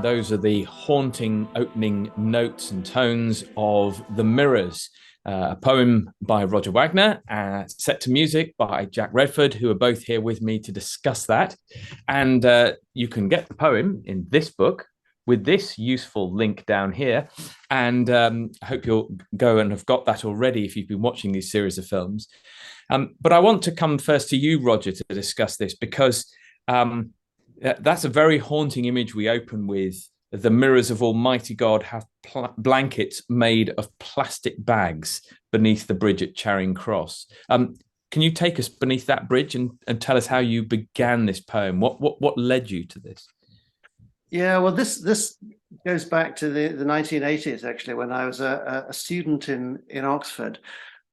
those are the haunting opening notes and tones of The Mirrors, a poem by Roger Wagner, set to music by JAC Redford, who are both here with me to discuss that. And you can get the poem in this book with this useful link down here. And I hope you'll go and have got that already if you've been watching these series of films. But I want to come first to you, Roger, to discuss this because that's a very haunting image we open with. The mirrors of Almighty God have blankets made of plastic bags beneath the bridge at Charing Cross. Can you take us beneath that bridge and tell us how you began this poem? What led you to this? Yeah, well, this goes back to the 1980s, actually, when I was a student in Oxford.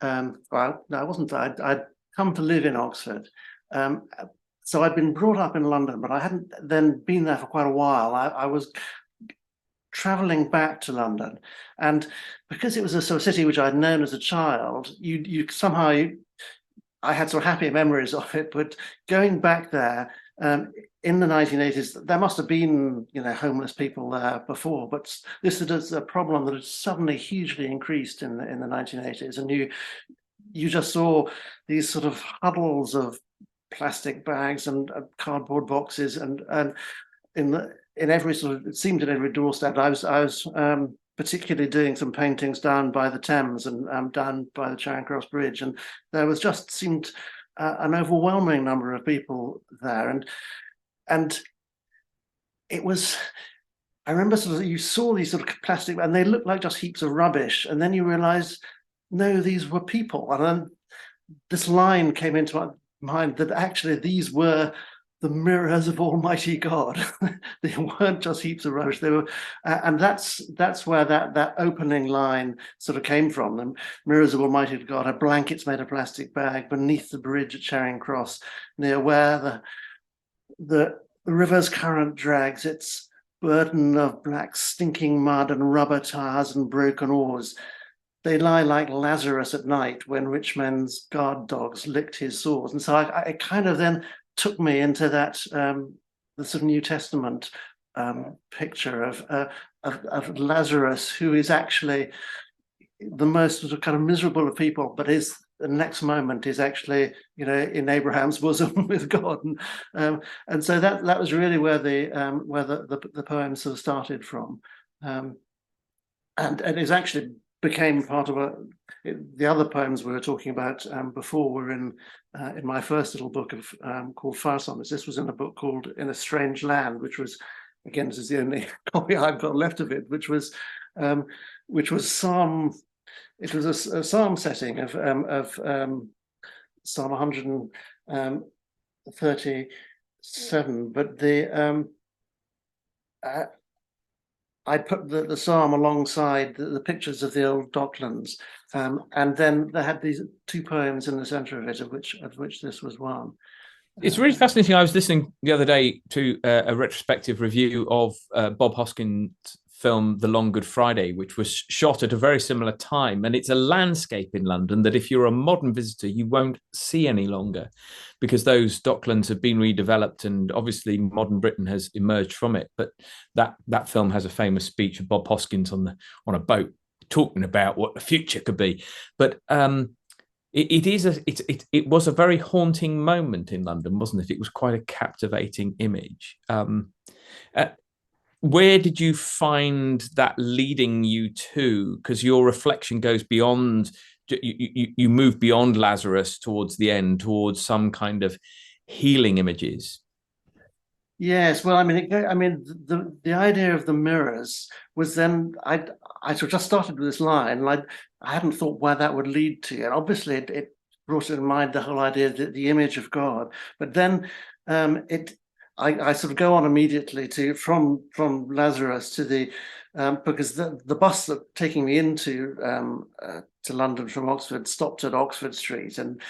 Well, no, I wasn't. I'd come to live in Oxford. So I'd been brought up in London, but I hadn't then been there for quite a while. I was traveling back to London, and because it was a sort of city which I'd known as a child, you somehow I had sort of happy memories of it. But going back there in the 1980s, there must have been homeless people there before, but this is a problem that had suddenly hugely increased in the 1980s, and you just saw these sort of huddles of plastic bags and cardboard boxes, and in every sort of, it seemed, at every doorstep. I was particularly doing some paintings down by the Thames and down by the Charing Cross Bridge, and there was just seemed an overwhelming number of people there, and it was. I remember sort of, you saw these sort of plastic, and they looked like just heaps of rubbish, and then you realise, no, these were people, and then this line came into my mind that actually these were the mirrors of Almighty God. They weren't just heaps of rubbish. They were, and that's where that opening line sort of came from. The mirrors of Almighty God are blankets made of plastic bag beneath the bridge at Charing Cross, near where the river's current drags its burden of black stinking mud and rubber tires and broken oars. They lie like Lazarus at night when rich men's guard dogs licked his sores. And so I kind of then took me into that the sort of New Testament picture of Lazarus, who is actually the most sort of kind of miserable of people, but the next moment is actually in Abraham's bosom with God, and so that was really where the poem sort of started from, and it is actually became part of the other poems we were talking about before were in my first little book called Fire Sonnets. This was in a book called In a Strange Land, which was, again, this is the only copy I've got left of it, which was Psalm. It was a psalm setting of Psalm 137, but I put the psalm alongside the pictures of the old docklands, and then they had these two poems in the centre of it, of which this was one. It's really fascinating. I was listening the other day to a retrospective review of Bob Hoskins' film The Long Good Friday, which was shot at a very similar time, and it's a landscape in London that if you're a modern visitor you won't see any longer, because those docklands have been redeveloped, and obviously modern Britain has emerged from it. But that film has a famous speech of Bob Hoskins on a boat talking about what the future could be. But it was a very haunting moment in London, wasn't it? It was quite a captivating image. Where did you find that leading you to? Because your reflection goes beyond, you move beyond Lazarus towards the end, towards some kind of healing images. Yes, well, I mean, the idea of the mirrors was then I sort of just started with this line, and I hadn't thought where that would lead to, and obviously it brought in mind the whole idea that the image of God, but then I sort of go on immediately from Lazarus to because the bus that taking me into to London from Oxford stopped at Oxford Street, and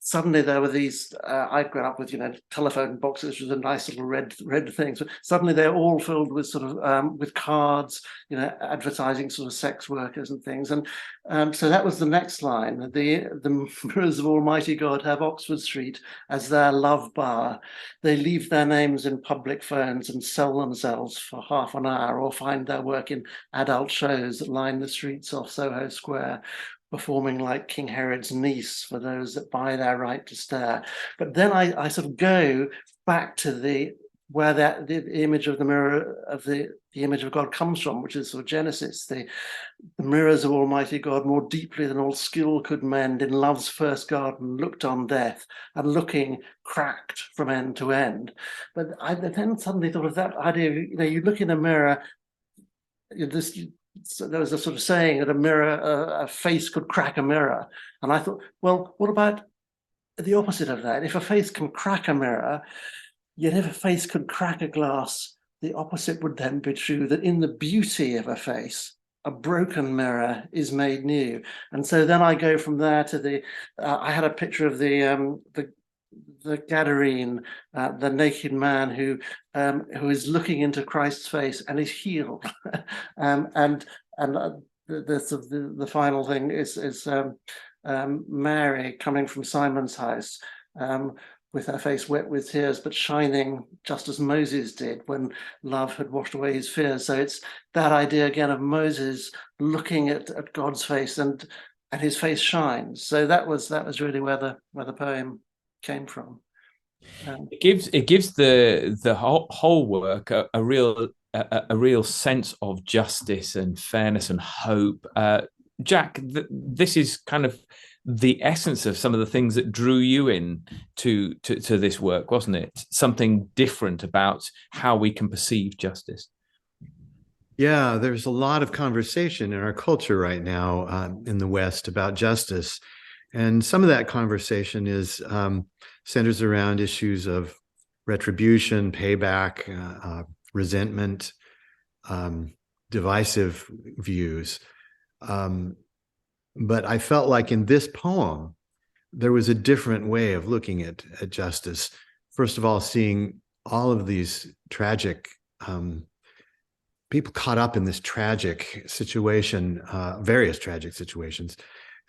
suddenly there were these, I'd grown up with, telephone boxes with a nice little red things. But suddenly they're all filled with sort of, with cards, advertising sort of sex workers and things. And so that was the next line. The mirrors of Almighty God have Oxford Street as their love bar. They leave their names in public phones and sell themselves for half an hour, or find their work in adult shows that line the streets off Soho Square, performing like King Herod's niece for those that buy their right to stare. But then I sort of go back to the image of the mirror of the image of God comes from, which is sort of Genesis. The mirrors of Almighty God more deeply than all skill could mend, in love's first garden looked on death, and looking cracked from end to end. But I then suddenly thought of that idea of, you look in a mirror, so there was a sort of saying that a face could crack a mirror. And I thought, well, what about the opposite of that? If a face can crack a mirror, yet if a face could crack a glass, the opposite would then be true, that in the beauty of a face, a broken mirror is made new. And so then I go from there to I had a picture of the Gadarene, the naked man who is looking into Christ's face and is healed. The final thing is Mary coming from Simon's house, with her face wet with tears, but shining just as Moses did when love had washed away his fears. So it's that idea again of Moses looking at God's face, and his face shines. So that was really where the poem came from. It gives the whole work a real sense of justice and fairness and hope. Jack, this is kind of the essence of some of the things that drew you in to this work, wasn't it? Something different about how we can perceive justice. Yeah, there's a lot of conversation in our culture right now in the West about justice. And some of that conversation is centers around issues of retribution, payback, resentment, divisive views. But I felt like in this poem, there was a different way of looking at justice. First of all, seeing all of these tragic people caught up in this tragic situation, various tragic situations,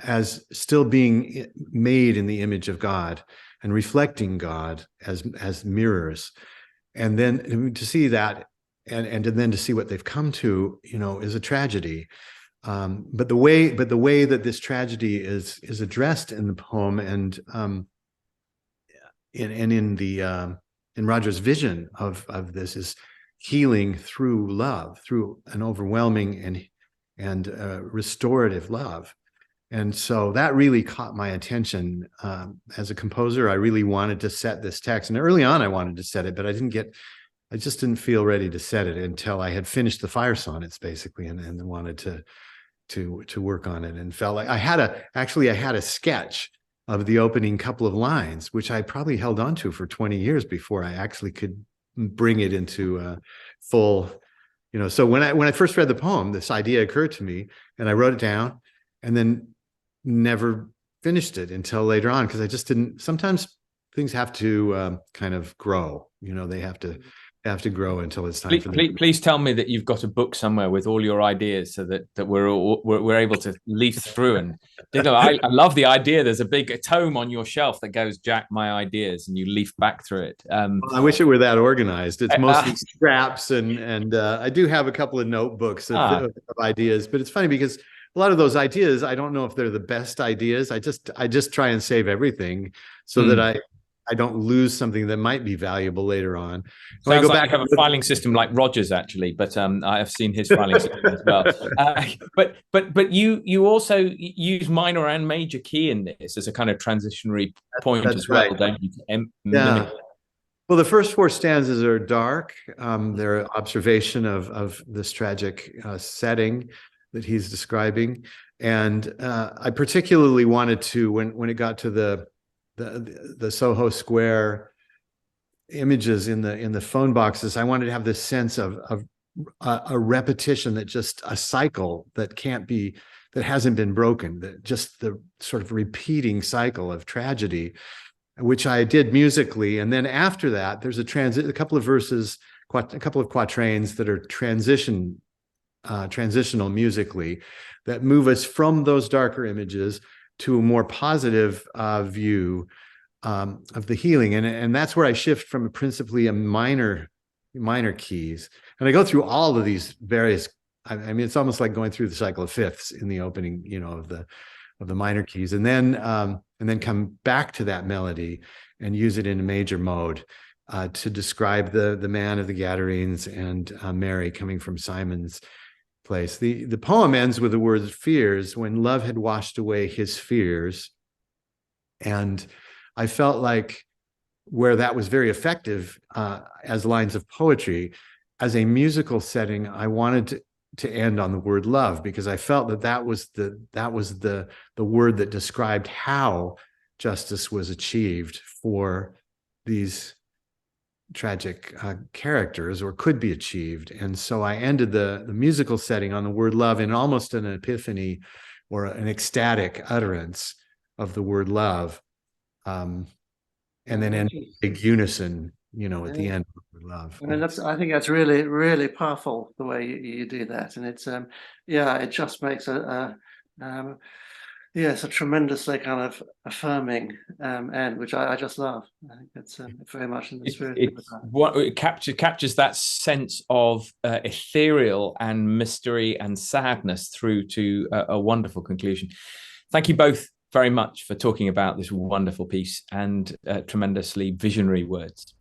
as still being made in the image of God and reflecting God as mirrors. And then to see that and then to see what they've come to, is a tragedy. But the way that this tragedy is addressed in the poem and in Roger's vision of this is healing through love, through an overwhelming and restorative love. And so that really caught my attention. As a composer, I really wanted to set this text. And early on, I wanted to set it, but I just didn't feel ready to set it until I had finished the Fire Sonnets, basically, and wanted to work on it, and felt like I had a sketch of the opening couple of lines, which I probably held on to for 20 years before I actually could bring it into full, So when I first read the poem, this idea occurred to me, and I wrote it down, and then never finished it until later on, because I just didn't. Sometimes things have to kind of grow. They have to grow until it's time for them. Please tell me that you've got a book somewhere with all your ideas, so that we're able to leaf through and I love the idea. There's a big tome on your shelf that goes, Jack, my ideas, and you leaf back through it. Well, I wish it were that organized. It's mostly scraps, and I do have a couple of notebooks of ideas, but it's funny because a lot of those ideas, I don't know if they're the best ideas. I just try and save everything so that I don't lose something that might be valuable later on. So I go back. You have a filing system like Roger's, actually, but I have seen his filing system as well. But you also use minor and major key in this as a kind of transitionary point as well, don't you? Yeah. Well, the first four stanzas are dark. They're an observation of this tragic setting that he's describing, and I particularly wanted to when it got to the Soho Square images in the phone boxes, I wanted to have this sense of a repetition, that just a cycle that can't be that hasn't been broken, that just the sort of repeating cycle of tragedy, which I did musically. And then after that, there's a couple of verses, a couple of quatrains that are transitional musically, that move us from those darker images to a more positive view of the healing. And that's where I shift from principally a minor keys. And I go through all of these various, I mean, it's almost like going through the cycle of fifths in the opening, of the minor keys, and then come back to that melody and use it in a major mode to describe the man of the Gadarenes and Mary coming from Simon's place. The poem ends with the words fears, when love had washed away his fears. And I felt like where that was very effective as lines of poetry, as a musical setting, I wanted to end on the word love, because I felt that was the word that described how justice was achieved for these tragic characters, or could be achieved. And so I ended the musical setting on the word love in almost an epiphany or an ecstatic utterance of the word love. And then in big unison, at the end of the word love. I mean, I think that's really, really powerful the way you do that. And it's, it just makes it's a tremendously kind of affirming end, which I just love. I think it's very much in the spirit. It captures that sense of ethereal and mystery and sadness through to a wonderful conclusion. Thank you both very much for talking about this wonderful piece and tremendously visionary words.